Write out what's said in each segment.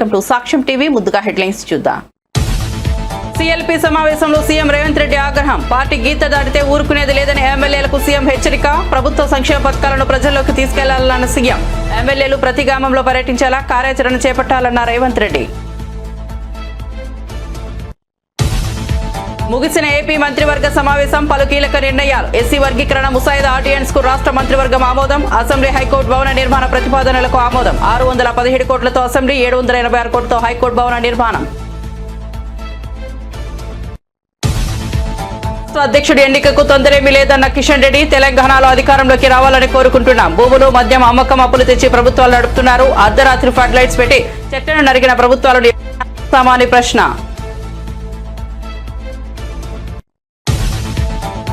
Welcome to సాక్ష్యం TV. ముందుగా headlines చూద్దాం. సీఎల్పీ సమావేశంలో సీఎం రేవంత్ రెడ్డి ఆగ్రహం. పార్టీ గీత దాటితే ఊరుకునేది లేదని ఎమ్మెల్యేలకు సీఎం హెచ్చరిక. ప్రభుత్వ సంక్షేమ పథకాలను ప్రజల్లోకి తీసుకెళ్లాలన్న సీఎం. ఎమ్మెల్యేలు ప్రతి గ్రామంలో పర్యటించేలా కార్యాచరణ చేపట్టాలన్న రేవంత్ రెడ్డి. ముగిసిన ఏపీ మంత్రివర్గ సమావేశం, పలు కీలక నిర్ణయాలు. ఎస్సీ వర్గీకరణ ముసాయిదా ఆర్డినెన్స్ కు రాష్ట్ర మంత్రివర్గం ఆమోదం. అసెంబ్లీ హైకోర్టు భవన నిర్మాణ ప్రతిపాదనలకు ఆమోదం. 617 కోట్లతో అసెంబ్లీ, 786 కోట్లతో హైకోర్టు భవన నిర్మాణం. అధ్యక్షుడి ఎన్నికకు తొందరేమీ లేదన్న కిషన్ రెడ్డి. తెలంగాణలో అధికారంలోకి రావాలని కోరుకుంటున్నాం. భూములు, మద్యం అమ్మకం, అప్పులు తెచ్చి ప్రభుత్వాలు నడుపుతున్నారు. అర్ధరాత్రి ఫ్లడ్ లైట్స్ పెట్టి చెట్లను నరికిన ప్రభుత్వాలు సామాన్య ప్రశ్న.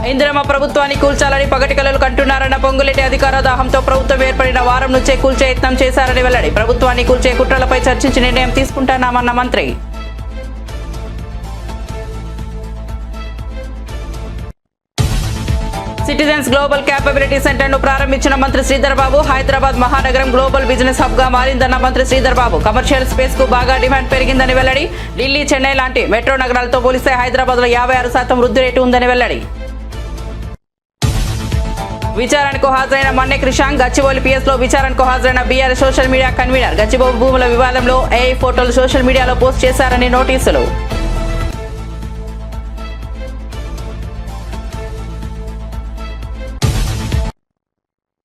ఇందిరమ్మ ప్రభుత్వాన్ని కూల్చాలని పగటి కలలు కంటున్నారన్న పొంగులేటి. అధికార దాహంతో ప్రభుత్వం ఏర్పడిన వారం నుంచే కూల్చే యత్నం చేశారని వెల్లడి. ప్రభుత్వాన్ని కూల్చే కుట్రలపై చర్చించి నిర్ణయం తీసుకుంటున్నామన్న మంత్రి. సిటిజన్స్ గ్లోబల్ క్యాపబిలిటీ సెంటర్ ను ప్రారంభించిన మంత్రి శ్రీధర్ బాబు. హైదరాబాద్ మహానగరం గ్లోబల్ బిజినెస్ హబ్ గా మారిందన్న మంత్రి శ్రీధర్ బాబు. కమర్షియల్ స్పేస్ కు బాగా డిమాండ్ పెరిగిందని వెల్లడి. ఢిల్లీ, చెన్నై లాంటి మెట్రో నగరాలతో పోలిస్తే హైదరాబాద్ లో 56% వృద్ధి రేటు ఉందని వెల్లడి. విచారణకు హాజరైన మన్నె క్రిషాంక్. గచ్చిబౌలి పిఎస్ లో విచారణకు హాజరైన BRS social media convener. Gachibowli భూముల వివాదంలో ఏఐ ఫోటోలు సోషల్ మీడియాలో పోస్ట్ చేశారని నోటీసులు.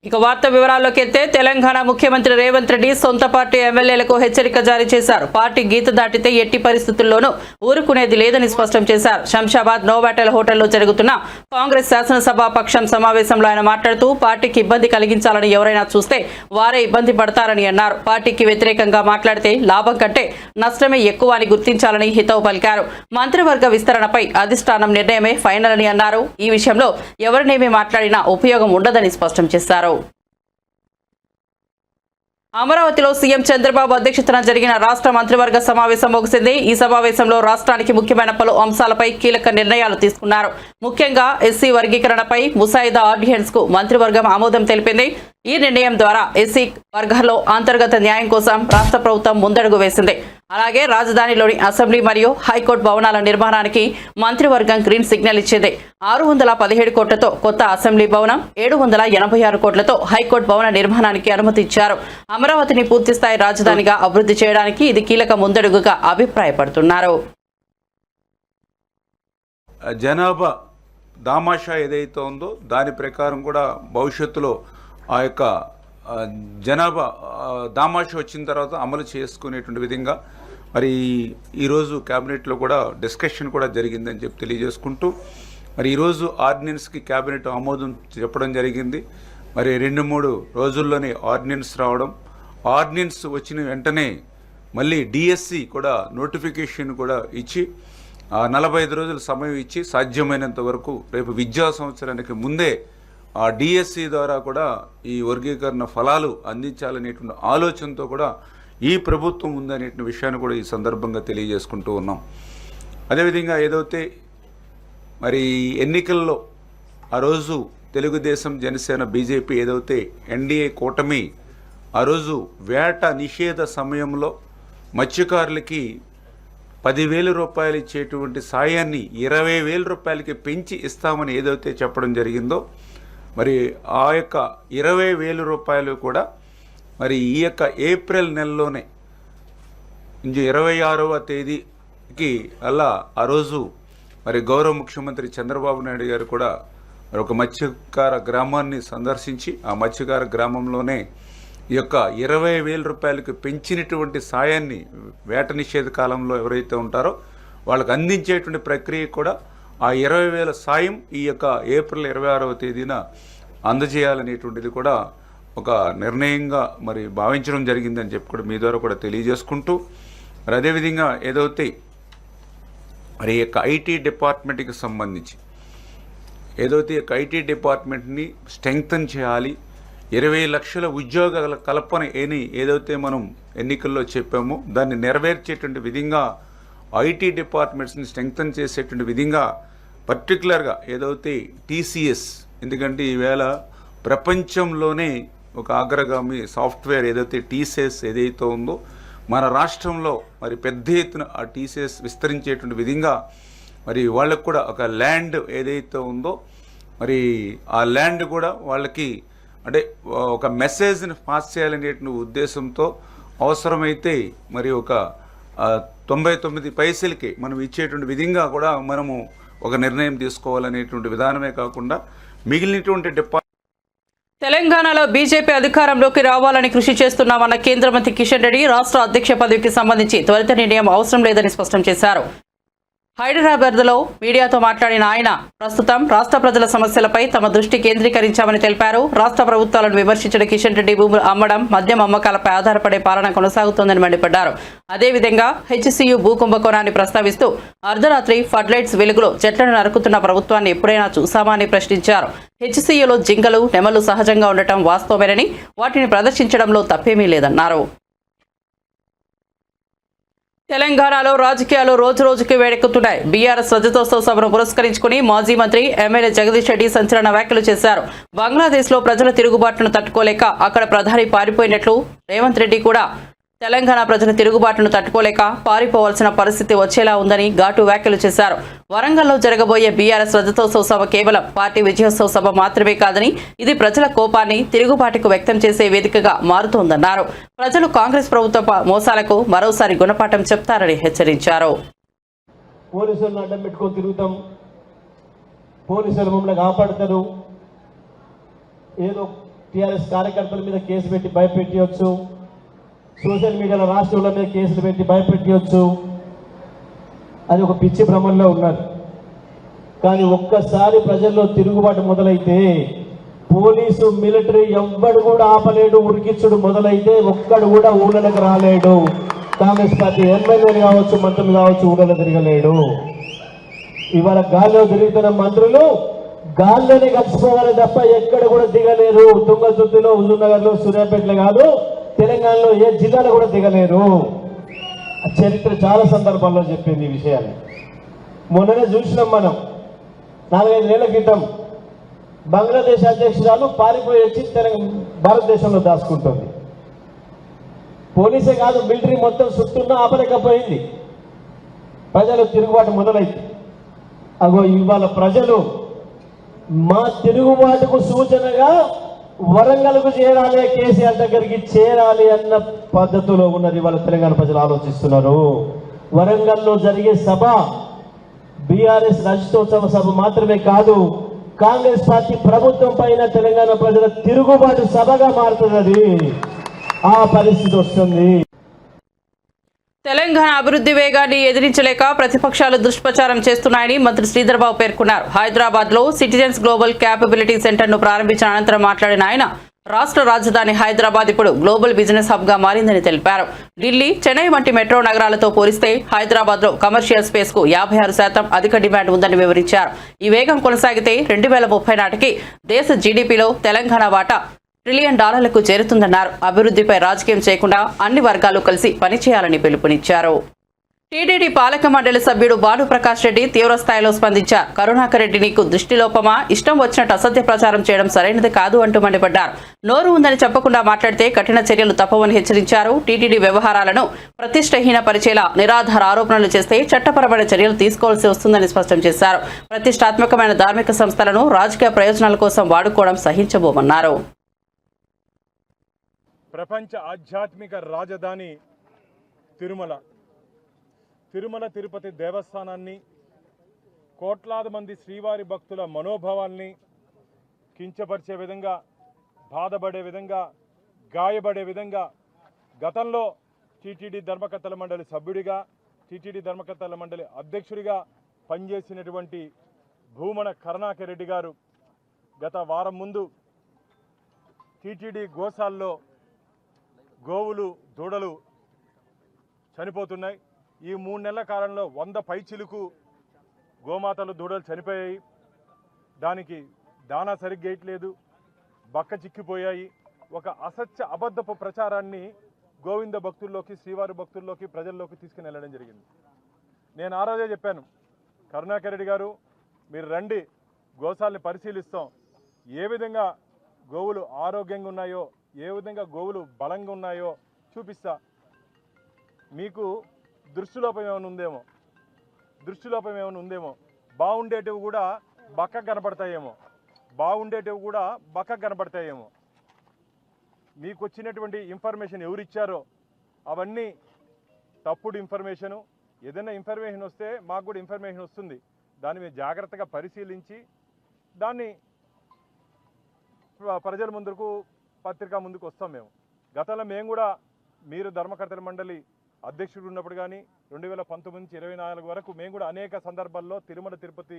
ఇక వార్త వివరాల్లోకి వెళ్తే, తెలంగాణ ముఖ్యమంత్రి రేవంత్ రెడ్డి సొంత పార్టీ ఎమ్మెల్యేలకు హెచ్చరిక జారీ చేశారు. పార్టీ గీత దాటితే ఎట్టి పరిస్థితుల్లోనూ ఊరుకునేది లేదని స్పష్టం చేశారు. శంషాబాద్ నోవాటెల్ హోటల్లో జరుగుతున్న కాంగ్రెస్ శాసనసభ పక్షం సమావేశంలో ఆయన మాట్లాడుతూ, పార్టీకి ఇబ్బంది కలిగించాలని ఎవరైనా చూస్తే వారే ఇబ్బంది పడతారని అన్నారు. పార్టీకి వ్యతిరేకంగా మాట్లాడితే లాభం కంటే నష్టమే ఎక్కువ అని గుర్తించాలని హితవు పలికారు. మంత్రివర్గ విస్తరణపై అధిష్టానం నిర్ణయమే ఫైనల్ అని అన్నారు. ఈ విషయంలో ఎవరినేమి మాట్లాడినా ఉపయోగం ఉండదని స్పష్టం చేశారు. అమరావతిలో సీఎం చంద్రబాబు అధ్యక్షతన జరిగిన రాష్ట్ర మంత్రివర్గ సమావేశం ముగిసింది. ఈ సమావేశంలో రాష్ట్రానికి ముఖ్యమైన పలు అంశాలపై కీలక నిర్ణయాలు తీసుకున్నారు. ముఖ్యంగా ఎస్సీ వర్గీకరణపై ముసాయిదా ఆర్డినెన్స్ కు మంత్రివర్గం ఆమోదం తెలిపింది. ఈ నిర్ణయం ద్వారా ఎస్సీ వర్గాల్లో అంతర్గత న్యాయం కోసం రాష్ట్ర ప్రభుత్వం ముందడుగు వేసింది. అలాగే రాజధానిలోని అసెంబ్లీ మరియు హైకోర్టు భవనాల నిర్మాణానికి మంత్రివర్గం గ్రీన్ సిగ్నల్ ఇచ్చింది. 617 కోట్లతో కొత్త అసెంబ్లీ భవనం, 786 కోట్లతో హైకోర్టు భవన నిర్మాణానికి అనుమతి ఇచ్చారు. అమరావతిని పూర్తిస్థాయి రాజధానిగా అభివృద్ధి చేయడానికి ఇది కీలక ముందడుగుగా అభిప్రాయపడుతున్నారు. జనాభా దామాషా ఏదైతే ఉందో దాని ప్రకారం కూడా భవిష్యత్తులో ఆ యొక్క జనాభా దామాషా వచ్చిన తర్వాత అమలు చేసుకునేటువంటి విధంగా మరి ఈరోజు క్యాబినెట్లో కూడా డిస్కషన్ కూడా జరిగిందని చెప్పి తెలియజేసుకుంటూ, మరి ఈరోజు ఆర్డినెన్స్కి క్యాబినెట్ ఆమోదం చెప్పడం జరిగింది. మరి 2-3 రోజుల్లోనే ఆర్డినెన్స్ రావడం, ఆర్డినెన్స్ వచ్చిన వెంటనే మళ్ళీ డిఎస్సి కూడా నోటిఫికేషన్ కూడా ఇచ్చి 45 రోజుల సమయం ఇచ్చి సాధ్యమైనంత వరకు రేపు విద్యా సంవత్సరానికి ముందే ఆ డిఎస్సి ద్వారా కూడా ఈ వర్గీకరణ ఫలాలు అందించాలనేటువంటి ఆలోచనతో కూడా ఈ ప్రభుత్వం ఉందనే విషయాన్ని కూడా ఈ సందర్భంగా తెలియజేసుకుంటూ ఉన్నాం. అదేవిధంగా ఏదైతే మరి ఎన్నికల్లో ఆ రోజు తెలుగుదేశం, జనసేన, బీజేపీ ఏదైతే ఎన్డీఏ కూటమి ఆ రోజు వేట నిషేధ సమయంలో మత్స్యకారులకి 10,000 రూపాయలు ఇచ్చేటువంటి సాయాన్ని 20,000 రూపాయలకి పెంచి ఇస్తామని ఏదైతే చెప్పడం జరిగిందో, మరి ఆ యొక్క 20,000 రూపాయలు కూడా మరి ఈ యొక్క ఏప్రిల్ నెలలోనే 26వ తేదీకి అలా ఆ రోజు మరి గౌరవ ముఖ్యమంత్రి చంద్రబాబు నాయుడు గారు కూడా మరి ఒక మత్స్యకార గ్రామాన్ని సందర్శించి ఆ మత్స్యకార గ్రామంలోనే ఈ యొక్క 20,000 రూపాయలకు పెంచినటువంటి సాయాన్ని వేట నిషేధ కాలంలో ఎవరైతే ఉంటారో వాళ్ళకు అందించేటువంటి ప్రక్రియ కూడా ఆ 20,000 సాయం ఈ యొక్క ఏప్రిల్ 26వ తేదీన అందజేయాలనేటువంటిది కూడా ఒక నిర్ణయంగా మరి భావించడం జరిగిందని చెప్పి కూడా మీ ద్వారా కూడా తెలియజేసుకుంటూ, మరి అదేవిధంగా ఏదైతే మరి ఈ యొక్క ఐటీ డిపార్ట్మెంట్కి సంబంధించి ఏదైతే ఐటీ డిపార్ట్మెంట్ని స్ట్రెంగ్తన్ చేయాలి, 20 లక్షల ఉద్యోగాల కల్పన ఏదైతే మనం ఎన్నికల్లో చెప్పామో దాన్ని నెరవేర్చేటువంటి విధంగా ఐటీ డిపార్ట్మెంట్స్ని స్ట్రెంగ్తన్ చేసేటువంటి విధంగా పర్టికులర్గా ఏదైతే టీసీఎస్, ఎందుకంటే ఈవేళ ప్రపంచంలోనే ఒక అగ్రగామి సాఫ్ట్వేర్ ఏదైతే టీసీఎస్ ఏదైతే ఉందో మన రాష్ట్రంలో మరి పెద్ద ఎత్తున ఆ టీసీఎస్ విస్తరించేటువంటి విధంగా మరి వాళ్ళకు కూడా ఒక ల్యాండ్ ఏదైతే ఉందో మరి ఆ ల్యాండ్ కూడా వాళ్ళకి అంటే ఒక మెసేజ్ని పాస్ చేయాలనేటువంటి ఉద్దేశంతో అవసరమైతే మరి ఒక 99 పైసలకి మనం ఇచ్చేటువంటి విధంగా కూడా మనము ఒక నిర్ణయం తీసుకోవాలనేటువంటి విధానమే కాకుండా మిగిలినటువంటి తెలంగాణలో బీజేపీ అధికారంలోకి రావాలని కృషి చేస్తున్నామన్న కేంద్ర మంత్రి కిషన్ రెడ్డి రాష్ట్ర అధ్యక్ష పదవికి సంబంధించి త్వరిత నిర్ణయం అవసరం లేదని స్పష్టం చేశారు. హైదరాబాద్లో మీడియాతో మాట్లాడిన ఆయన ప్రస్తుతం రాష్ట్ర ప్రజల సమస్యలపై తమ దృష్టి కేంద్రీకరించామని తెలిపారు. రాష్ట్ర ప్రభుత్వాలను విమర్శించిన కిషన్ రెడ్డి భూములు అమ్మడం, మద్యం అమ్మకాలపై ఆధారపడే పాలన కొనసాగుతోందని మండిపడ్డారు. అదేవిధంగా హెచ్సియు భూ కుంభకోణాన్ని ప్రస్తావిస్తూ అర్ధరాత్రి ఫ్లడ్లైట్స్ వెలుగులో చెట్లను నరుకుతున్న ప్రభుత్వాన్ని ఎప్పుడైనా చూసామా అని ప్రశ్నించారు. హెచ్సియులో జింకలు, నెమలు సహజంగా ఉండటం వాస్తవమేనని వాటిని ప్రదర్శించడంలో తప్పేమీ లేదన్నారు. తెలంగాణలో రాజకీయాలు రోజురోజుకి వేడెక్కుతున్నాయి. బీఆర్ఎస్ రజతోత్సవ సభను పురస్కరించుకుని మాజీ మంత్రి ఎమ్మెల్యే జగదీష్ రెడ్డి సంచలన వ్యాఖ్యలు చేశారు. బంగ్లాదేశ్లో ప్రజల తిరుగుబాటును తట్టుకోలేక అక్కడ ప్రధాని పారిపోయినట్లు రేవంత్ రెడ్డి కూడా తెలంగాణ ప్రజల తిరుగుబాటును తట్టుకోలేక పారిపోవాల్సిన పరిస్థితి వచ్చేలా ఉందని ఘాటు వ్యాఖ్యలు చేశారు. వరంగల్లో జరగబోయే బీఆర్ఎస్ రజతోత్సవ సభ కేవలం పార్టీ విజయోత్సవ సభ మాత్రమే కాదని ఇది ప్రజల కోపాన్ని, తిరుగుబాటుకు వ్యక్తం చేసే వేదికగా మారుతోందన్నారు. ప్రజలు కాంగ్రెస్ ప్రభుత్వ మోసాలకు మరోసారి గుణపాఠం చెప్తారని హెచ్చరించారు. పోలీసులను అడ్డం పెట్టుకొని తిరుగుతాం, పోలీసులు మమ్మల్ని కాపాడతారు, ఏదో టీఆర్ఎస్ కార్యకర్తల మీద కేసు పెట్టి భయపెట్టవచ్చు, సోషల్ మీడియాలో రాష్ట్రంలో మీద కేసులు పెట్టి భయపెట్టవచ్చు, అది ఒక పిచ్చి భ్రమంలో ఉన్నారు. కానీ ఒక్కసారి ప్రజల్లో తిరుగుబాటు మొదలైతే పోలీసు, మిలిటరీ ఎవ్వడు కూడా ఆపలేడు. ఉరికిచ్చుడు మొదలైతే ఒక్కడు కూడా ఊళ్ళకి రాలేడు. కాంగ్రెస్ పార్టీ ఎమ్మెల్యేలు కావచ్చు, మంత్రులు కావచ్చు, ఊళ్ళలో తిరగలేడు. ఇవాళ గాల్లో తిరుగుతున్న మంత్రులు గాల్లోనే కలిసిపోవాలి తప్ప ఎక్కడ కూడా దిగలేరు. తుంగతుర్తిలో, హుజూర్నగర్లో, సూర్యాపేటలో కాదు, తెలంగాణలో ఏ జిల్లాలో కూడా దిగలేరు. చరిత్ర చాలా సందర్భాల్లో చెప్పింది ఈ విషయాన్ని. మొన్ననే చూసినాం మనం. 4-5 నెలల క్రితం బంగ్లాదేశ్ అధ్యక్షురాలు పారిపోయి వచ్చి భారతదేశంలో దాచుకుంటుంది. పోలీసే కాదు, మిలిటరీ మొత్తం చుట్టూన్నా ఆపలేకపోయింది. ప్రజలు తిరుగుబాటు మొదలైంది. అగో ఇవాళ ప్రజలు మా తిరుగుబాటుకు సూచనగా వరంగల్కు చేరాలి, కేసీఆర్ దగ్గరికి చేరాలి అన్న పద్ధతిలో ఉన్నది ఇవాళ తెలంగాణ ప్రజలు ఆలోచిస్తున్నారు. వరంగల్లో జరిగే సభ బీఆర్ఎస్ రజతోత్సవ సభ మాత్రమే కాదు, కాంగ్రెస్ పార్టీ ప్రభుత్వం పైన తెలంగాణ ప్రజల తిరుగుబాటు సభగా మారుతున్నది. ఆ పరిస్థితి వస్తుంది. తెలంగాణ అభివృద్ధి వేగాన్ని ఎదిరించలేక ప్రతిపక్షాలు దుష్ప్రచారం చేస్తున్నాయని మంత్రి శ్రీధర్బాబు పేర్కొన్నారు. హైదరాబాద్లో సిటిజన్స్ గ్లోబల్ క్యాపబిలిటీ సెంటర్ను ప్రారంభించిన అనంతరం మాట్లాడిన ఆయన రాష్ట్ర రాజధాని హైదరాబాద్ ఇప్పుడు గ్లోబల్ బిజినెస్ హబ్గా మారిందని తెలిపారు. ఢిల్లీ, చెన్నై వంటి మెట్రో నగరాలతో పోలిస్తే హైదరాబాద్లో కమర్షియల్ స్పేస్కు 56% అధిక డిమాండ్ ఉందని వివరించారు. ఈ వేగం కొనసాగితే 2030 నాటికి దేశ జీడీపీలో తెలంగాణ వాటా $1 ట్రిలియన్ చేరుతుందన్నారు. అభివృద్ధిపై రాజకీయం చేయకుండా అన్ని వర్గాలు కలిసి పనిచేయాలని పిలుపునిచ్చారు. టీటీడీ పాలక మండలి సభ్యుడు భానుప్రకాష్ రెడ్డి తీవ్రస్థాయిలో స్పందించారు. కరుణాకర్ రెడ్డి నీకు దృష్టిలోపమా, ఇష్టం వచ్చినట్టు అసత్య ప్రచారం చేయడం సరైనది కాదు అంటూ మండిపడ్డారు. నోరు ఉందని చెప్పకుండా మాట్లాడితే కఠిన చర్యలు తప్పవని హెచ్చరించారు. టీటీడీ వ్యవహారాలను ప్రతిష్టహీన పరిచేలా నిరాధార ఆరోపణలు చేస్తే చట్టపరమైన చర్యలు తీసుకోవాల్సి వస్తుందని స్పష్టం చేశారు. ప్రతిష్టాత్మకమైన ధార్మిక సంస్థలను రాజకీయ ప్రయోజనాల కోసం వాడుకోవడం సహించబోమన్నారు. ప్రపంచ ఆధ్యాత్మిక రాజధాని తిరుమల తిరుపతి దేవస్థానాన్ని, కోట్లాది మంది శ్రీవారి భక్తుల మనోభావాల్ని కించపరిచే విధంగా, బాధపడే విధంగా, గాయపడే విధంగా గతంలో టీటీడీ ధర్మకర్తల మండలి సభ్యుడిగా, టీటీడీ ధర్మకర్తల మండలి అధ్యక్షుడిగా పనిచేసినటువంటి భూమన కరుణాకర్ రెడ్డి గారు గత వారం ముందు టీటీడీ గోశాల్లో గోవులు, దూడలు చనిపోతున్నాయి. ఈ 3 నెలల కాలంలో 100 పైచిలుకు గోమాతలు, దూడలు చనిపోయాయి. దానికి దానా సరిగ్గా వేయట్లేదు, బక్క చిక్కిపోయాయి. ఒక అసత్య అబద్ధపు ప్రచారాన్ని గోవింద భక్తుల్లోకి, శ్రీవారి భక్తుల్లోకి, ప్రజల్లోకి తీసుకుని వెళ్ళడం జరిగింది. నేను ఆ రోజే చెప్పాను, కరుణాకర్ రెడ్డి గారు మీరు రండి, గోశాలని పరిశీలిస్తాం, ఏ విధంగా గోవులు ఆరోగ్యంగా ఉన్నాయో, ఏ విధంగా గోవులు బలంగా ఉన్నాయో చూపిస్తా. మీకు దృష్టిలోపం ఏమైనా ఉందేమో, బాగుండేటివి కూడా బక్కగా కనపడతాయేమో, మీకు వచ్చినటువంటి ఇన్ఫర్మేషన్ ఎవరిచ్చారో అవన్నీ తప్పుడు ఇన్ఫర్మేషను. ఏదైనా ఇన్ఫర్మేషన్ వస్తే మాకు కూడా ఇన్ఫర్మేషన్ వస్తుంది, దాన్ని మేము జాగ్రత్తగా పరిశీలించి దాన్ని ప్రజల ముందుకు, పత్రికా ముందుకు వస్తాం. గతంలో మేము కూడా మీరు ధర్మకర్తల మండలి అధ్యక్షుడు ఉన్నప్పుడు కానీ 2019 నుంచి 24 వరకు మేము కూడా అనేక సందర్భాల్లో తిరుమల తిరుపతి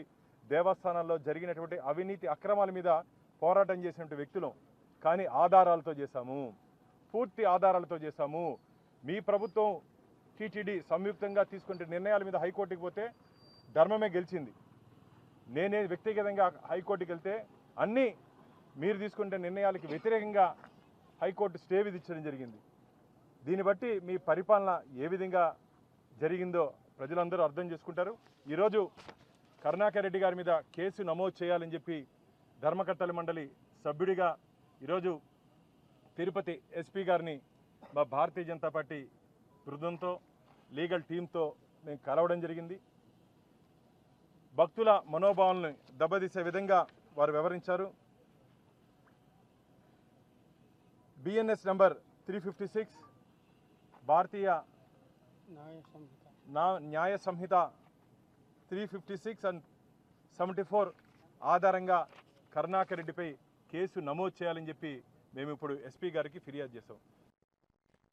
దేవస్థానాల్లో జరిగినటువంటి అవినీతి అక్రమాల మీద పోరాటం చేసినటువంటి వ్యక్తులం. కానీ ఆధారాలతో చేశాము, పూర్తి ఆధారాలతో చేశాము. మీ ప్రభుత్వం టీటీడీ సంయుక్తంగా తీసుకునే నిర్ణయాల మీద హైకోర్టుకి పోతే ధర్మమే గెలిచింది. నేనే వ్యక్తిగతంగా హైకోర్టుకి వెళ్తే అన్నీ మీరు తీసుకునే నిర్ణయాలకి వ్యతిరేకంగా హైకోర్టు స్టే విధించడం జరిగింది. దీన్ని బట్టి మీ పరిపాలన ఏ విధంగా జరిగిందో ప్రజలందరూ అర్థం చేసుకుంటారు. ఈరోజు కరుణాకర్ రెడ్డి గారి మీద కేసు నమోదు చేయాలని చెప్పి ధర్మకర్తల మండలి సభ్యుడిగా ఈరోజు తిరుపతి ఎస్పీ గారిని మా భారతీయ జనతా పార్టీ బృందంతో, లీగల్ టీంతో మేము కలవడం జరిగింది. భక్తుల మనోభావాలను దెబ్బతీసే విధంగా వారు వ్యవహరించారు. బిఎన్ఎస్ నంబర్ 356 భారతీయ న్యాయ సంహిత 356 and 74 ఆధారంగా కరుణాకర్ రెడ్డిపై కేసు నమోదు చేయాలని చెప్పి మేము ఇప్పుడు ఎస్పీ గారికి ఫిర్యాదు చేశాం.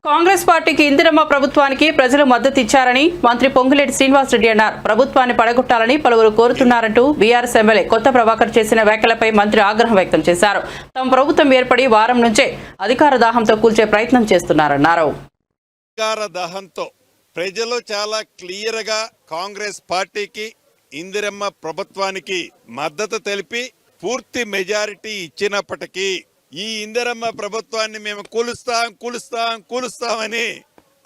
కాంగ్రెస్ పార్టీకి ఇందిరమ్మ ప్రభుత్వానికి ప్రజలు మద్దతు ఇచ్చారని మంత్రి పొంగులేటి శ్రీనివాసరెడ్డి అన్నారు. ప్రభుత్వాన్ని పడగొట్టాలని పలువురు కోరుతున్నారంటూ బీఆర్ఎస్ ఎమ్మెల్యే కొత్త ప్రభాకర్ చేసిన వ్యాఖ్యలపై మంత్రి ఆగ్రహం వ్యక్తం చేశారు. తమ ప్రభుత్వం ఏర్పడి వారం నుంచే అధికార దాహంతో కూల్చే ప్రయత్నం చేస్తున్నారన్నారు. అధికార దాహంతో ప్రజలు చాలా క్లియర్గా కాంగ్రెస్ పార్టీకి, ఇందిరమ్మ ప్రభుత్వానికి మద్దతు తెలిపి పూర్తి మెజారిటీ ఇచ్చినప్పటికీ ఈ ఇందిరమ్మ ప్రభుత్వాన్ని మేము కూలుస్తామని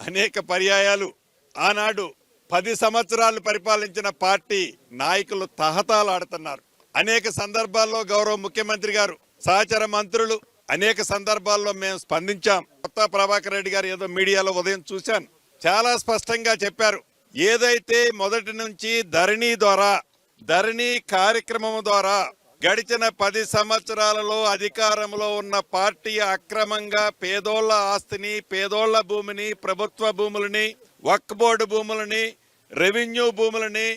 అనేక పర్యాయాలు ఆనాడు 10 సంవత్సరాలు పరిపాలించిన పార్టీ నాయకులు తహతాలాడుతున్నారు. అనేక సందర్భాల్లో గౌరవ ముఖ్యమంత్రి గారు, సహచర మంత్రులు అనేక సందర్భాల్లో మేము స్పందించాం. కొత్త ప్రభాకర్ రెడ్డి గారు ఏదో మీడియాలో ఉదయం చూశాను, చాలా స్పష్టంగా చెప్పారు. ఏదైతే మొదటి నుంచి ధరణి కార్యక్రమం ద్వారా గడిచిన 10 సంవత్సరాలలో అధికారంలో ఉన్న పార్టీ అక్రమంగా పేదోళ్ల ఆస్తిని, పేదోళ్ల భూమిని, ప్రభుత్వ భూములని, వక్ఫ్ బోర్డు భూములని, రెవెన్యూ భూములని,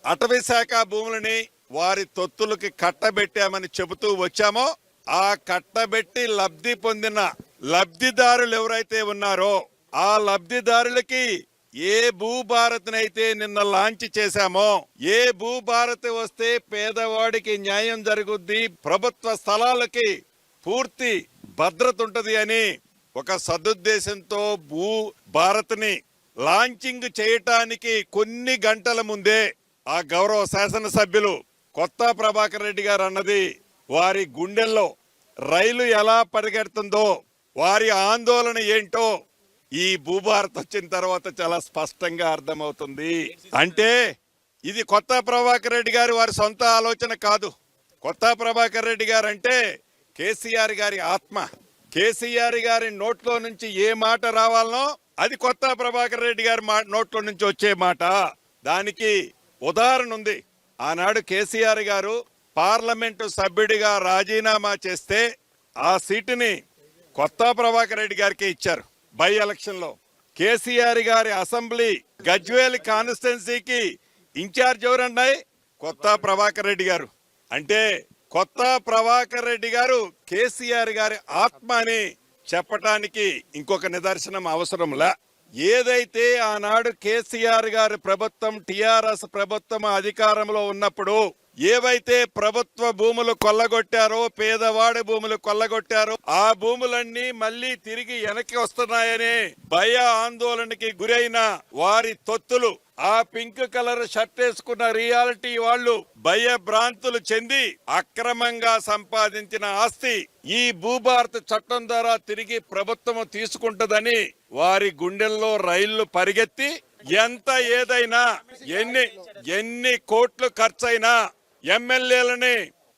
అటవీ శాఖ భూములని వారి తొత్తులకి కట్టబెట్టామని చెబుతూ వచ్చామో, ఆ కట్టబెట్టి లబ్ధి పొందిన లబ్ధిదారులు ఎవరైతే ఉన్నారో ఆ లబ్ధిదారులకి ఏ భూభారత్నైతే నిన్న లాంచ్ చేశామో, ఏ భూభారత్ వస్తే పేదవాడికి న్యాయం జరుగుద్ది, ప్రభుత్వ స్థలాలకి పూర్తి భద్రత ఉంటది అని ఒక సదుద్దేశంతో భూభారత్ని లాంచింగ్ చేయటానికి కొన్ని గంటల ముందే ఆ గౌరవ శాసనసభ్యులు కొత్త ప్రభాకర్ రెడ్డి గారు అన్నది వారి గుండెల్లో రైలు ఎలా పరిగెడుతుందో, వారి ఆందోళన ఏంటో ఈ భూభారత్ వచ్చిన తర్వాత చాలా స్పష్టంగా అర్థమవుతుంది. అంటే ఇది కొత్త ప్రభాకర్ రెడ్డి గారి వారి సొంత ఆలోచన కాదు. కొత్త ప్రభాకర్ రెడ్డి గారు అంటే కేసీఆర్ గారి ఆత్మ. కేసీఆర్ గారి నోట్లో నుంచి ఏ మాట రావాలనో అది కొత్త ప్రభాకర్ రెడ్డి గారి నోట్లో నుంచి వచ్చే మాట. దానికి ఉదాహరణ ఉంది. ఆనాడు కేసీఆర్ గారు పార్లమెంటు సభ్యుడిగా రాజీనామా చేస్తే ఆ సీటుని కొత్త ప్రభాకర్ రెడ్డి గారికి ఇచ్చారు. బై ఎలక్షన్ లో కేసీఆర్ గారి అసెంబ్లీ గజ్వేల్ కాన్స్టిట్యున్సీకి ఇన్ఛార్జ్ ఎవరన్నాయి? కొత్త ప్రభాకర్ రెడ్డి గారు. అంటే కొత్త ప్రభాకర్ రెడ్డి గారు కేసీఆర్ గారి ఆత్మ అని చెప్పటానికి ఇంకొక నిదర్శనం అవసరంలా. ఏదైతే ఆనాడు కేసీఆర్ గారి ప్రభుత్వం, టిఆర్ఎస్ ప్రభుత్వం అధికారంలో ఉన్నప్పుడు ఏవైతే ప్రభుత్వ భూములు కొల్లగొట్టారో, పేదవాడి భూములు కొల్లగొట్టారో, ఆ భూములన్నీ మళ్ళీ తిరిగి వెనక్కి వస్తున్నాయని భయ ఆందోళనకి గురైన వారి తొత్తులు, ఆ పింక్ కలర్ షర్ట్ వేసుకున్న రియాలిటీ వాళ్ళు భయభ్రాంతులు చెంది అక్రమంగా సంపాదించిన ఆస్తి ఈ భూభారత చట్టం ద్వారా తిరిగి ప్రభుత్వం తీసుకుంటదని వారి గుండెల్లో రైళ్లు పరిగెత్తి ఎంత ఏదైనా ఎన్ని కోట్లు ఖర్చైనా ఎమ్మెల్యేలని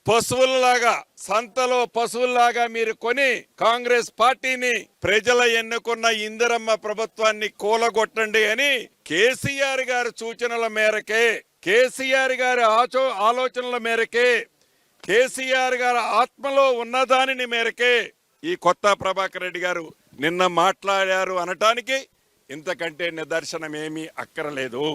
పశువుల్లాగా సంతలో పశువుల్లాగా మీరు కొని కాంగ్రెస్ పార్టీని ప్రజల ఎన్నుకున్న ఇందిరమ్మ ప్రభుత్వాన్ని కూలగొట్టండి అని కేసీఆర్ గారి సూచనల మేరకే, కేసీఆర్ గారి ఆలోచనల మేరకే, కేసీఆర్ గారి ఆత్మలో ఉన్నదానిని మేరకే ఈ కొత్త ప్రభాకర్ రెడ్డి గారు నిన్న మాట్లాడారు అనటానికి ఇంతకంటే నిదర్శనం ఏమీ అక్కరలేదు.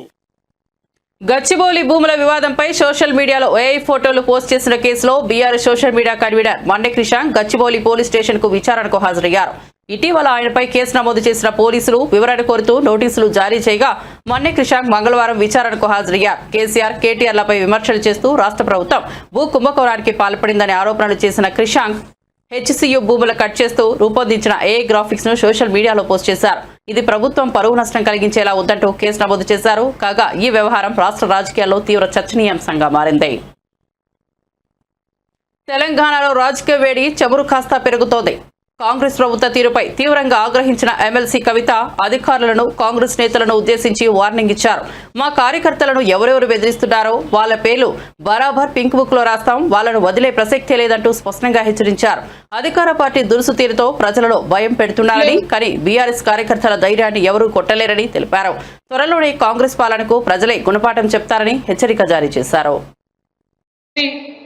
గచ్చిబౌలి భూముల వివాదంపై సోషల్ మీడియాలో ఏఐ ఫోటోలు పోస్ట్ చేసిన కేసులో BRS social media convener Manne Krishank Gachibowli police station కు విచారణకు హాజరయ్యారు. ఇటీవల ఆయనపై కేసు నమోదు చేసిన పోలీసులు వివరణ కోరుతూ నోటీసులు జారీ చేయగా మన్నె క్రిషాంక్ మంగళవారం విచారణకు హాజరయ్యారు. కేసీఆర్, కేటీఆర్లపై విమర్శలు చేస్తూ రాష్ట్ర ప్రభుత్వం భూ కుంభకోణానికి పాల్పడిందని ఆరోపణలు చేసిన క్రిషాంక్ హెచ్సియు భూములు కట్ చేస్తూ రూపొందించిన ఏఐ గ్రాఫిక్స్ ను సోషల్ మీడియాలో పోస్ట్ చేశారు. ఇది ప్రభుత్వం పరువు నష్టం కలిగించేలా ఉందంటూ కేసు నమోదు చేశారు. కాగా ఈ వ్యవహారం రాష్ట్ర రాజకీయాల్లో తీవ్ర చర్చనీయాంశంగా మారింది. తెలంగాణలో రాజకీయ వేడి చమురు కాస్తా పెరుగుతోంది. కాంగ్రెస్ ప్రభుత్వ తీరుపై తీవ్రంగా ఆగ్రహించిన ఎమ్మెల్సీ కవిత అధికారులను, కాంగ్రెస్ నేతలను ఉద్దేశించి వార్నింగ్ ఇచ్చారు. మా కార్యకర్తలను ఎవరెవరు బెదిరిస్తున్నారో వాళ్ళ పేర్లు బరాబర్ పింక్ బుక్ లో రాస్తాం, వాళ్ళను వదిలే ప్రసక్తే లేదంటూ స్పష్టంగా హెచ్చరించారు. అధికార పార్టీ దురుసు తీరుతో ప్రజలలో భయం పెడుతున్నారని, కానీ బీఆర్ఎస్ కార్యకర్తల ధైర్యాన్ని ఎవరూ కొట్టలేరని తెలిపారు. త్వరలోనే కాంగ్రెస్ పాలనకు ప్రజలే గుణపాఠం చెప్తారని హెచ్చరిక జారీ చేశారు.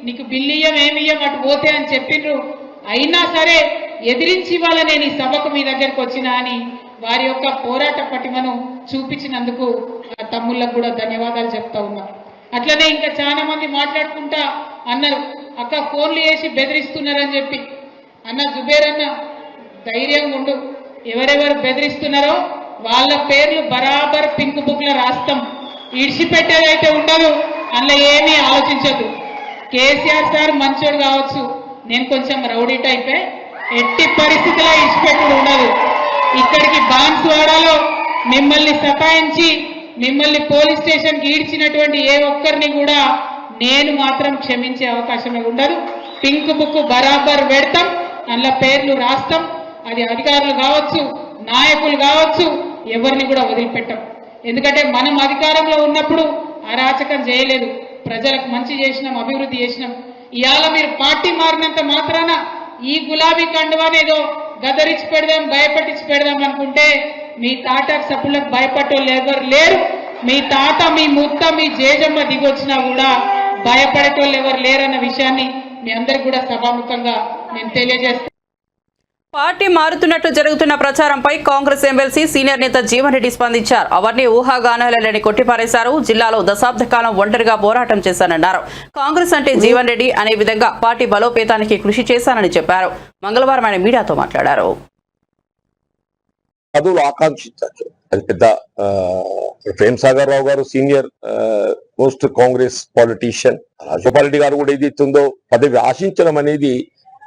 నీకు బిల్లియం ఏమియ్యం అటు పోతే అని చెప్పిండ్రు, అయినా సరే ఎదిరించి వాళ్ళ నేను ఈ సభకు మీ దగ్గరకు వచ్చినా అని వారి యొక్క పోరాట పటిమను చూపించినందుకు తమ్ముళ్ళకు కూడా ధన్యవాదాలు చెప్తా ఉన్నా. అట్లనే ఇంకా చాలా మంది మాట్లాడుకుంటా అన్నారు, అక్క ఫోన్లు చేసి బెదిరిస్తున్నారని చెప్పి. అన్న జుబేర్ అన్న ధైర్యంగా ఉండు, ఎవరెవరు బెదిరిస్తున్నారో వాళ్ళ పేర్లు బరాబర్ పింక్ బుక్ లో రాస్తాం, ఇడిచిపెట్టేదైతే ఉండదు, అందులో ఏమీ ఆలోచించదు. కేసీఆర్ సార్ మంచోడు కావచ్చు, నేను కొంచెం రౌడీ టైపే, ఎట్టి పరిస్థితిలో ఇచ్చిపెట్టుడు ఉండదు. ఇక్కడికి బాన్స్వాడలో మిమ్మల్ని సతాయించి మిమ్మల్ని పోలీస్ స్టేషన్కి ఈడ్చినటువంటి ఏ ఒక్కరిని కూడా నేను మాత్రం క్షమించే అవకాశమే ఉండదు. పింక్ బుక్ బరాబర్ పెడతాం, అందులో పేర్లు రాస్తాం. అది అధికారులు కావచ్చు, నాయకులు కావచ్చు, ఎవరిని కూడా వదిలిపెట్టాం. ఎందుకంటే మనం అధికారంలో ఉన్నప్పుడు అరాచకం చేయలేదు, ప్రజలకు మంచి చేసినాం, అభివృద్ధి చేసినాం. ఇవాళ మీరు పార్టీ మారినంత మాత్రాన ఈ గులాబీ కండువానేదో గదరించి పెడదాం, భయపట్టించి పెడదాం అనుకుంటే మీ తాట సప్పులకు భయపడేవాళ్ళు ఎవరు లేరు. మీ తాత, మీ ముత్త, మీ జేజమ్మ దిగొచ్చినా కూడా భయపడేటోళ్ళు ఎవరు లేరన్న విషయాన్ని మీ అందరికి కూడా సభాముఖంగా నేను తెలియజేస్తాను. పార్టీ మారుతున్నట్టు జరుగుతున్న ప్రచారంపై కాంగ్రెస్ ఎమ్మెల్సీ సీనియర్ నేత జీవన్ రెడ్డి స్పందించారు. అవన్నీ ఊహాగానాలని కొట్టిపారేశారు. జిల్లాలో దశాబ్ద కాలం ఒంటరిగా పోరాటం చేశానన్నారు. కాంగ్రెస్ అంటే జీవన్ రెడ్డి అనే విధంగా పార్టీ బలోపేతానికి కృషి చేశానని చెప్పారు. మంగళవారం ఆయన మీడియాతో మాట్లాడారు. పదవులు ఆకాంక్షించచ్చు, అది పెద్ద ప్రేమ్ సాగర్ రావు గారు senior most Congress politician, Rajagopal Reddy గారు కూడా ఏది ఉందో పదవి ఆశించడం అనేది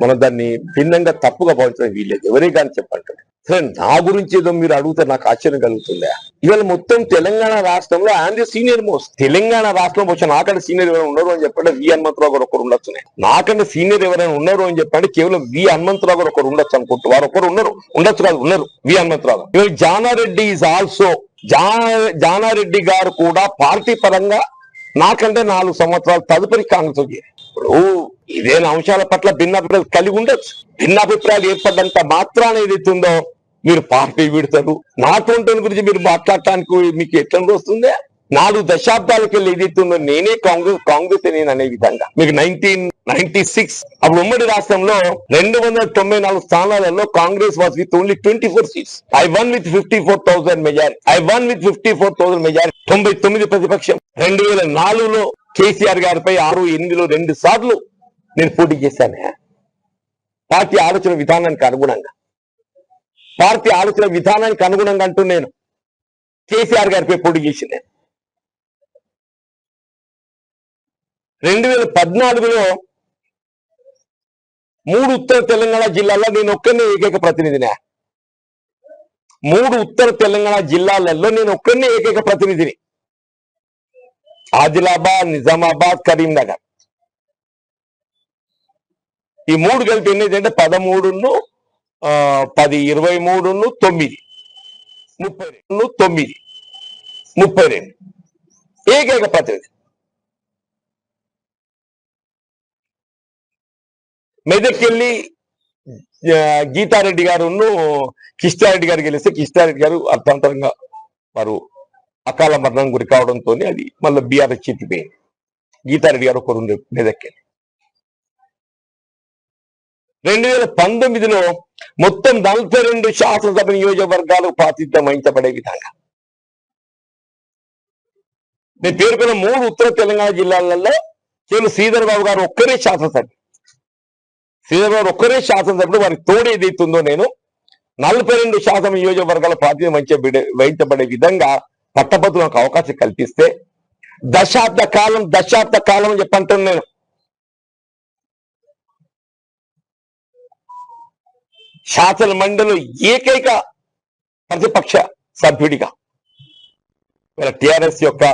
మనం దాన్ని భిన్నంగా తప్పుగా భావించడం వీల్లేదు. ఎవరే కానీ చెప్పంటారు. సరే, నా గురించి ఏదో మీరు అడుగుతారు, నాకు ఆశ్చర్యం కలుగుతుందా? ఇవాళ మొత్తం తెలంగాణ రాష్ట్రంలో ఆయన సీనియర్ మోస్ట్. తెలంగాణ రాష్ట్రం వచ్చి నాకంటే సీనియర్ ఎవరైనా ఉన్నారు అని చెప్పంటే వి హనుమంతరావు గారు ఒకరు ఉండొచ్చు. నాకంటే సీనియర్ ఎవరైనా ఉన్నారు అని చెప్పంటే కేవలం వి హనుమంతరావు గారు ఒకరు ఉండొచ్చు అనుకుంటూ, వారు ఒకరు ఉన్నారు, ఉండొచ్చు కాదు, ఉన్నారు వి హనుమంతరావు గారు. ఇవాళ జానారెడ్డి ఈజ్ ఆల్సో, జానారెడ్డి గారు కూడా పార్టీ పరంగా నాకంటే 4 సంవత్సరాలు తదుపరి కాంగ్రెస్ వచ్చి. ఇప్పుడు ఇదేనా అంశాల పట్ల భిన్నాభిప్రాయాలు కలిగి ఉండొచ్చు. భిన్నాభిప్రాయాలు ఏర్పడ్డంత మాత్రాన ఏదైతుందో మీరు పార్టీ విడతారు. నాటువంటి గురించి మీరు మాట్లాడటానికి మీకు ఎట్లా వస్తుందే? 4 దశాబ్దాలకు వెళ్ళి ఏదైతుందో నేనే కాంగ్రెస్ నేను అనే విధంగా మీకు 1996 అప్పుడు ఉమ్మడి రాష్ట్రంలో 294 స్థానాలలో Congress was with only 24 seats. I one with 54,000 majority. 99 ప్రతిపక్షం. 2004లో కేసీఆర్ గారిపై 6-8లో 2 సార్లు నేను పోటీ చేశాను. పార్టీ ఆలోచన విధానానికి అనుగుణంగా అంటూ నేను కేసీఆర్ గారిపై పోటీ చేసింది. 2014లో 3 ఉత్తర తెలంగాణ జిల్లాల్లో నేను ఒక్కనే ఏకైక ప్రతినిధిని. 3 ఉత్తర తెలంగాణ జిల్లాలలో నేను ఒక్కనే ఏకైక ప్రతినిధిని. ఆదిలాబాద్, నిజామాబాద్, కరీంనగర్. ఈ 3 కలిపి ఎన్ని అంటే 13, 10, 23, 9, 32 ఏకైక ప్రతినిధి. మెదక్కి వెళ్ళి గీతారెడ్డి గారును కిష్టారెడ్డి గారు గెలిస్తే కిష్టారెడ్డి గారు అర్థాంతరంగా వారు అకాల మరణం గురి కావడంతో అది మళ్ళీ బీఆర్ఎస్ చేతిపోయింది. గీతారెడ్డి గారు ఒకరు మెదక్కి 2019లో మొత్తం 42 శాసనసభ నియోజకవర్గాలు ప్రాతినిధ్యం వహించబడే విధంగా నేను పేర్కొన్న 3 ఉత్తర తెలంగాణ జిల్లాలలో కేవలం శ్రీధర్ బాబు గారు ఒక్కరే శాసనసభ్యుడు. శ్రీధర్ బాబు ఒక్కరే శాసనసభ్యుడు. వారికి తోడు ఏదైతుందో నేను 42 శాసన నియోజకవర్గాల ప్రాతినిధ్యం వహించబడే విధంగా పట్టభద్రులకు అవకాశం కల్పిస్తే దశాబ్ద కాలం చెప్పంటాను నేను. శాసన మండలి ఏకైక ప్రతిపక్ష సభ్యుడిగా టిఆర్ఎస్ యొక్క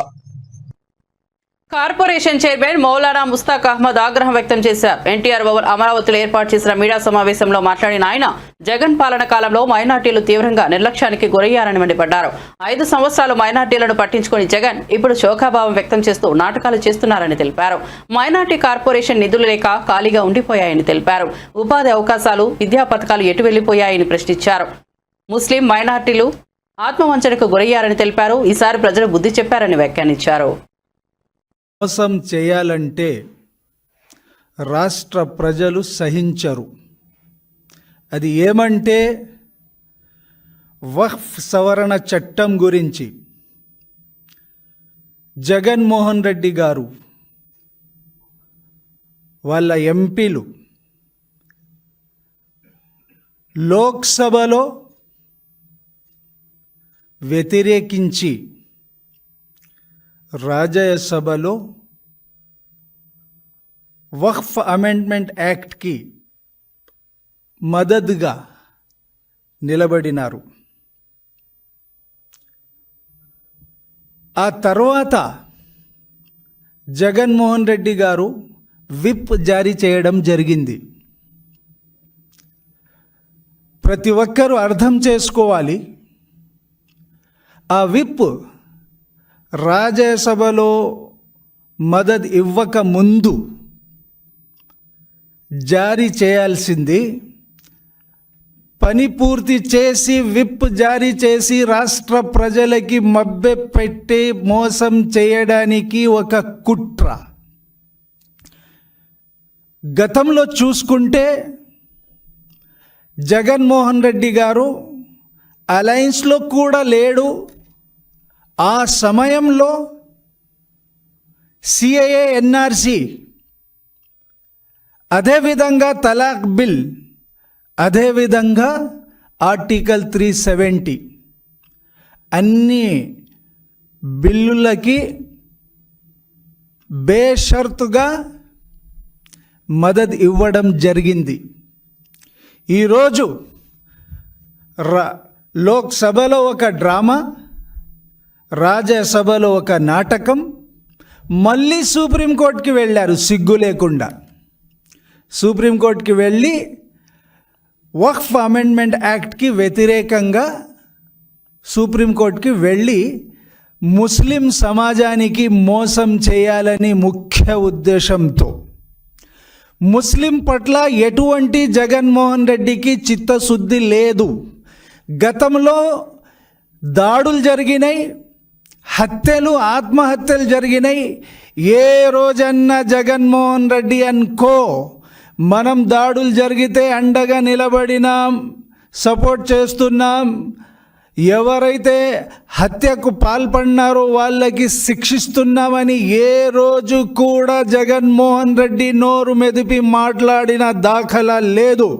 కార్పొరేషన్ చైర్మన్ మౌలానా ముస్తాక్ అహ్మద్ ఆగ్రహం వ్యక్తం చేశారు. ఎన్టీఆర్ భవన్ అమరావతిలో ఏర్పాటు చేసిన మీడియా సమావేశంలో మాట్లాడిన ఆయన జగన్ పాలన కాలంలో మైనార్టీలు తీవ్రంగా నిర్లక్ష్యానికి గురయ్యారని మండిపడ్డారు. 5 సంవత్సరాలు మైనార్టీలను పట్టించుకుని జగన్ ఇప్పుడు శోకాభావం వ్యక్తం చేస్తూ నాటకాలు చేస్తున్నారని తెలిపారు. మైనార్టీ కార్పొరేషన్ నిధులు లేక ఖాళీగా ఉండిపోయాయని తెలిపారు. ఉపాధి అవకాశాలు, విద్యా పథకాలు ఎటు వెళ్లిపోయాయని ప్రశ్నించారు. ముస్లిం మైనార్టీలు ఆత్మవంచనకు గురయ్యారని తెలిపారు. ఈసారి ప్రజలు బుద్ధి చెప్పారని వ్యాఖ్యానించారు. మోసం చేయాలంటే రాష్ట్ర ప్రజలు సహించరు. అది ఏమంటే వక్ఫ్ సవరణ చట్టం గురించి జగన్మోహన్ రెడ్డి గారు వాళ్ళ ఎంపీలు లోక్సభలో వ్యతిరేకించి రాజ్యసభలో వక్ఫ్ అమెండ్మెంట్ యాక్ట్కి మద్దతుగా నిలబడినారు. ఆ తర్వాత జగన్మోహన్ రెడ్డి గారు విప్ జారీ చేయడం జరిగింది. ప్రతి ఒక్కరూ అర్థం చేసుకోవాలి, ఆ విప్ రాజ్యసభలో మద్దతు ఇవ్వక ముందు జారీ చేయాల్సింది. పని పూర్తి చేసి విప్ జారీ చేసి రాష్ట్ర ప్రజలకి మభ్యపెట్టి మోసం చేయడానికి ఒక కుట్ర. గతంలో చూసుకుంటే జగన్మోహన్ రెడ్డి గారు అలయన్స్లో కూడా లేడు. ఆ సమయంలో సిఏఏ, ఎన్ఆర్సి, అదేవిధంగా తలాక్ బిల్, అదేవిధంగా ఆర్టికల్ 370 అన్ని బిల్లులకి బేషరతుగా మద్దతు ఇవ్వడం జరిగింది. ఈరోజు లోక్సభలో ఒక డ్రామా, రాజ్యసభలో ఒక నాటకం, మళ్ళీ సుప్రీంకోర్టుకి వెళ్ళారు సిగ్గు లేకుండా. సుప్రీంకోర్టుకి వెళ్ళి వక్ఫ్ అమెండ్మెంట్ యాక్ట్కి వ్యతిరేకంగా సుప్రీంకోర్టుకి వెళ్ళి ముస్లిం సమాజానికి మోసం చేయాలని ముఖ్య ఉద్దేశంతో, ముస్లిం పట్ల ఎటువంటి జగన్మోహన్ రెడ్డికి చిత్తశుద్ధి లేదు. గతంలో దాడులు జరిగినాయి, హత్యలు, ఆత్మహత్యలు జరిగినాయి. ఏ రోజన్నా జగన్మోహన్ రెడ్డి అనుకో మనం దాడులు జరిగితే అండగా నిలబడినాం, సపోర్ట్ చేస్తున్నాం, ఎవరైతే హత్యకు పాల్పడినారో వాళ్ళకి శిక్షిస్తున్నామని ఏ రోజు కూడా జగన్మోహన్ రెడ్డి నోరు మెదిపి మాట్లాడిన దాఖలా లేదు.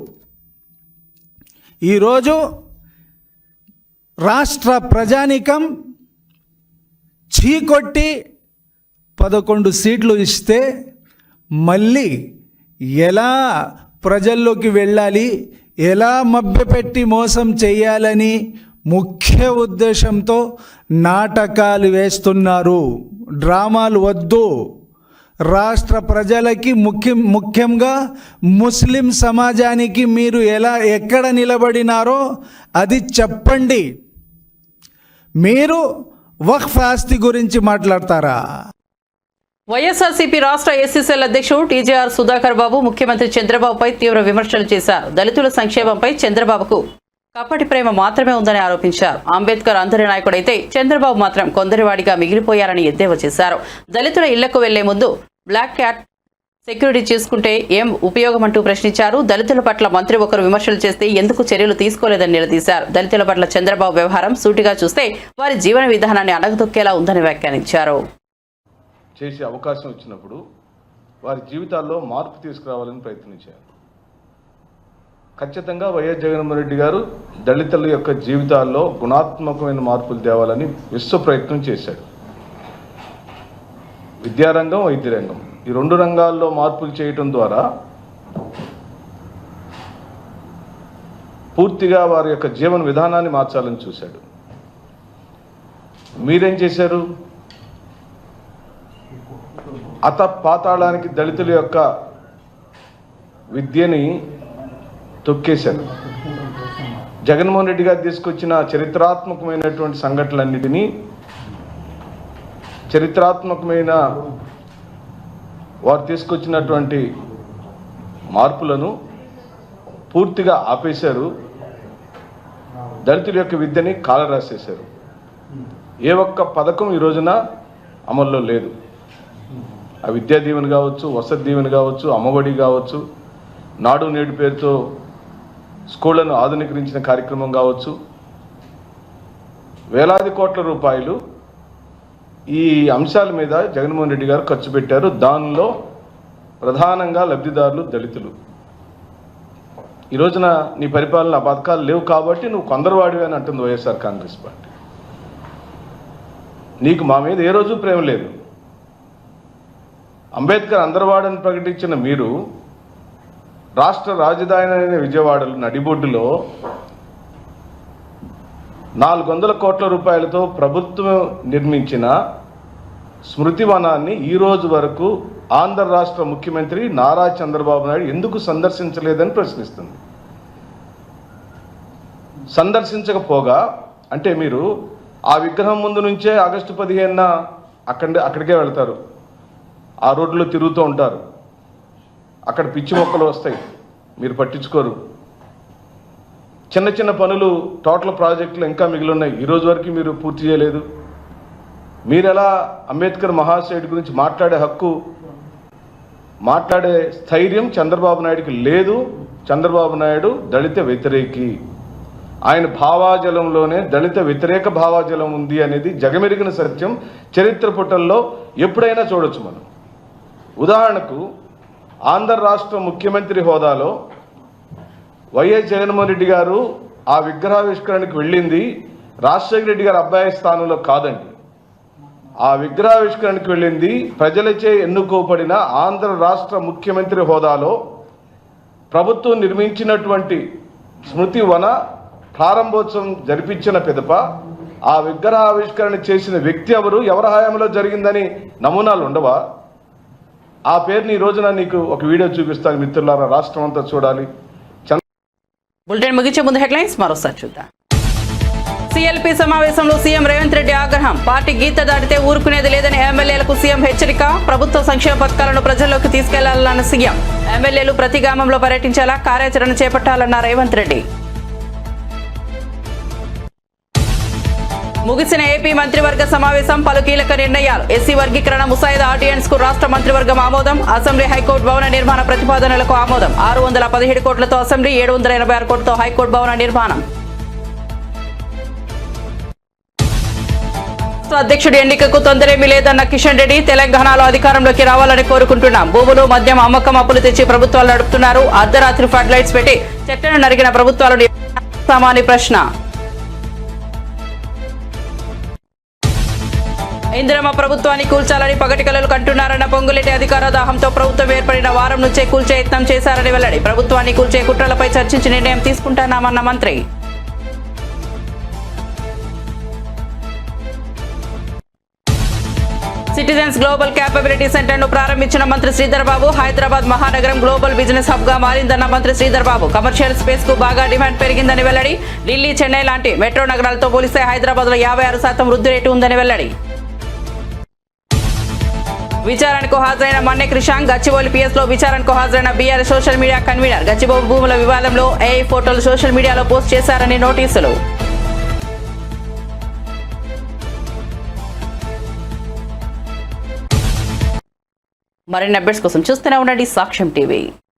ఈరోజు రాష్ట్ర ప్రజానికం చీకొట్టి 11 సీట్లు ఇస్తే మళ్ళీ ఎలా ప్రజల్లోకి వెళ్ళాలి, ఎలా మభ్యపెట్టి మోసం చేయాలని ముఖ్య ఉద్దేశంతో నాటకాలు వేస్తున్నారు. డ్రామాలు వద్దు. రాష్ట్ర ప్రజలకి ముఖ్యంగా ముస్లిం సమాజానికి మీరు ఎక్కడ నిలబడినారో అది చెప్పండి. మీరు వక్ఫ్ ఆస్తి గురించి మాట్లాడతారా? వైఎస్ఆర్సీపీ రాష్ట్ర ఎస్సీసీఎల్ అధ్యక్షుడు టీజేఆర్ సుధాకర్ బాబు ముఖ్యమంత్రి చంద్రబాబుపై తీవ్ర విమర్శలు చేశారు. దళితుల సంక్షేమంపై చంద్రబాబుకు కపటి ప్రేమ మాత్రమే ఉందని ఆరోపించారు. అంబేద్కర్ అందరి నాయకుడైతే చంద్రబాబు మాత్రం కొందరివాడిగా మిగిలిపోయారని ఎద్దేవా చేశారు. దళితుల ఇళ్లకు వెళ్లే ముందు బ్లాక్ క్యాట్ సెక్యూరిటీ చేసుకుంటే ఏం ఉపయోగమంటూ ప్రశ్నించారు. దళితుల పట్ల మంత్రి ఒకరు విమర్శలు చేస్తే ఎందుకు చర్యలు తీసుకోలేదని నిలదీశారు. దళితుల పట్ల చంద్రబాబు వ్యవహారం సూటిగా చూస్తే వారి జీవన విధానాన్ని అణగదొక్కేలా ఉందని వ్యాఖ్యానించారు. చేసే అవకాశం వచ్చినప్పుడు వారి జీవితాల్లో మార్పు తీసుకురావాలని ప్రయత్నించారు. ఖచ్చితంగా వైఎస్ జగన్మోహన్ రెడ్డి గారు దళితుల యొక్క జీవితాల్లో గుణాత్మకమైన మార్పులు తేవాలని విశ్వ ప్రయత్నం చేశాడు. విద్యారంగం, వైద్య రంగం ఈ రెండు రంగాల్లో మార్పులు చేయటం ద్వారా పూర్తిగా వారి యొక్క జీవన విధానాన్ని మార్చాలని చూశాడు. మీరేం చేశారు? పాతాళానికి దళితుల యొక్క విద్యని తొక్కేశారు. జగన్మోహన్ రెడ్డి గారు తీసుకొచ్చిన చరిత్రాత్మకమైనటువంటి సంఘటనలన్నిటినీ, చరిత్రాత్మకమైన వారు తీసుకొచ్చినటువంటి మార్పులను పూర్తిగా ఆపేశారు. దళితుల యొక్క విద్యని కాలరాసేశారు. ఏ ఒక్క పథకం ఈ రోజున అమల్లో లేదు. ఆ విద్యా దీవెన కావచ్చు, వసతి దీవెన కావచ్చు, అమ్మఒడి కావచ్చు, నాడు నేడు పేరుతో స్కూళ్లను ఆధునీకరించిన కార్యక్రమం కావచ్చు, వేలాది కోట్ల రూపాయలు ఈ అంశాల మీద జగన్మోహన్ రెడ్డి గారు ఖర్చు పెట్టారు. దానిలో ప్రధానంగా లబ్ధిదారులు దళితులు. ఈ రోజున నీ పరిపాలన పథకాలు లేవు కాబట్టి నువ్వు కొందరువాడివి అని అంటుంది వైఎస్ఆర్ కాంగ్రెస్ పార్టీ. నీకు మా మీద ఏ రోజు ప్రేమ లేదు. అంబేద్కర్ అందరివాడని ప్రకటించిన మీరు రాష్ట్ర రాజధాని అయిన విజయవాడలో నడిబొడ్డులో 400 కోట్ల రూపాయలతో ప్రభుత్వం నిర్మించిన స్మృతి వనాన్ని ఈ రోజు వరకు ఆంధ్ర రాష్ట్ర ముఖ్యమంత్రి నారా చంద్రబాబు నాయుడు ఎందుకు సందర్శించలేదని ప్రశ్నిస్తుంది. సందర్శించకపోగా అంటే మీరు ఆ విగ్రహం ముందు నుంచే ఆగస్టు 15న అక్కడికే వెళ్తారు. ఆ రోడ్లో తిరుగుతూ ఉంటారు. అక్కడ పిచ్చి మొక్కలు వస్తాయి, మీరు పట్టించుకోరు. చిన్న చిన్న పనులు, టోటల్ ప్రాజెక్టులు ఇంకా మిగిలి ఉన్నాయి, ఈ రోజు వరకు మీరు పూర్తి చేయలేదు. మీరు ఎలా అంబేద్కర్ మహాశయుడి గురించి మాట్లాడే హక్కు, మాట్లాడే స్థైర్యం చంద్రబాబు నాయుడికి లేదు. చంద్రబాబు నాయుడు దళిత వ్యతిరేకి. ఆయన భావాజలంలోనే దళిత వ్యతిరేక భావాజలం ఉంది అనేది జగమెరిగిన సత్యం. చరిత్ర పుటల్లో ఎప్పుడైనా చూడొచ్చు మనం. ఉదాహరణకు ఆంధ్ర రాష్ట్ర ముఖ్యమంత్రి హోదాలో వైఎస్ జగన్మోహన్ రెడ్డి గారు ఆ విగ్రహావిష్కరణకు వెళ్ళింది రాజశేఖర రెడ్డి గారి అబ్బాయి స్థానంలో కాదండి. ఆ విగ్రహావిష్కరణకు వెళ్ళింది ప్రజలచే ఎన్నుకోబడిన ఆంధ్ర రాష్ట్ర ముఖ్యమంత్రి హోదాలో ప్రభుత్వం నిర్మించినటువంటి స్మృతి వన ప్రారంభోత్సవం జరిపించిన పిదప ఆ విగ్రహావిష్కరణ చేసిన వ్యక్తి ఎవరు, ఎవరి హయాంలో జరిగిందని నమూనాలు ఉండవా? ఆ పేరుని ఈ రోజున నీకు ఒక వీడియో చూపిస్తాను మిత్రులారా, రాష్ట్రం అంతా చూడాలి. బులెటిన్ ముగించే ముందు హెడ్లైన్స్ మరోసారి చూద్దాం. సీఎల్పీ సమావేశంలో సీఎం రేవంత్ రెడ్డి ఆగ్రహం. పార్టీ గీత దాటితే ఊరుకునేది లేదని ఎమ్మెల్యేలకు సీఎం హెచ్చరిక. ప్రభుత్వ సంక్షేమ పథకాలను ప్రజల్లోకి తీసుకెళ్లాలన్న సీఎం. ఎమ్మెల్యేలు ప్రతి గ్రామంలో పర్యటించేలా కార్యాచరణ చేపట్టాలన్న రేవంత్ రెడ్డి. ముగిసిన ఏపీ మంత్రివర్గ సమావేశం, పలు కీలక నిర్ణయాలు. ఎస్సీ వర్గీకరణ ముసాయిదా ఆర్డినెన్స్ కు రాష్ట్ర మంత్రివర్గం ఆమోదం. అసెంబ్లీ హైకోర్టు భవన నిర్మాణ ప్రతిపాదనలకు ఆమోదం. 617 కోట్లతో అసెంబ్లీ, 786 కోట్లతో హైకోర్టు భవన నిర్మాణం. అధ్యక్షుడి ఎన్నికకు తొందరేమీ లేదన్న కిషన్ రెడ్డి. తెలంగాణలో అధికారంలోకి రావాలని కోరుకుంటున్నాం. భూములు, మద్యం అమ్మకం అప్పులు తెచ్చి ప్రభుత్వాలు నడుపుతున్నారు. అర్ధరాత్రి ఫ్లడ్ లైట్స్ పెట్టి చెట్లను నరికిన ప్రభుత్వాలు సామాన్య ప్రశ్న. ఇందిరమ్మ ప్రభుత్వాన్ని కూల్చాలని పగటి కలలు కంటున్నారన్న పొంగులేటి. అధికార దాహంతో ప్రభుత్వం ఏర్పడిన వారం నుంచే కూల్చే యత్నం చేశారని వెల్లడి. ప్రభుత్వాన్ని కూల్చే కుట్రలపై చర్చించి నిర్ణయం తీసుకుంటున్నామన్న మంత్రి. సిటిజన్స్ గ్లోబల్ క్యాపబిలిటీ సెంటర్ ను ప్రారంభించిన మంత్రి శ్రీధర్ బాబు. హైదరాబాద్ మహానగరం గ్లోబల్ బిజినెస్ హబ్ గా మారిందన్న మంత్రి శ్రీధర్ బాబు. కమర్షియల్ స్పేస్ కు బాగా డిమాండ్ పెరిగిందని వెల్లడి. ఢిల్లీ, చెన్నై లాంటి మెట్రో నగరాలతో పోలిస్తే హైదరాబాద్ లో 56% వృద్ధి రేటు ఉందని వెల్లడి. విచారణకు హాజరైన మన్నె క్రిషాంక్, గచ్చిబౌలి పిఎస్ లో విచారణకు హాజరైన BRS social media convener. Gachibowli భూముల వివాదంలో ఏఐ ఫోటోలు సోషల్ మీడియాలో పోస్ట్ చేశారని నోటీసులు. మరిన్ని అప్డేట్స్ కోసం చూస్తూనే ఉండండి సాక్ష్యం టీవీ.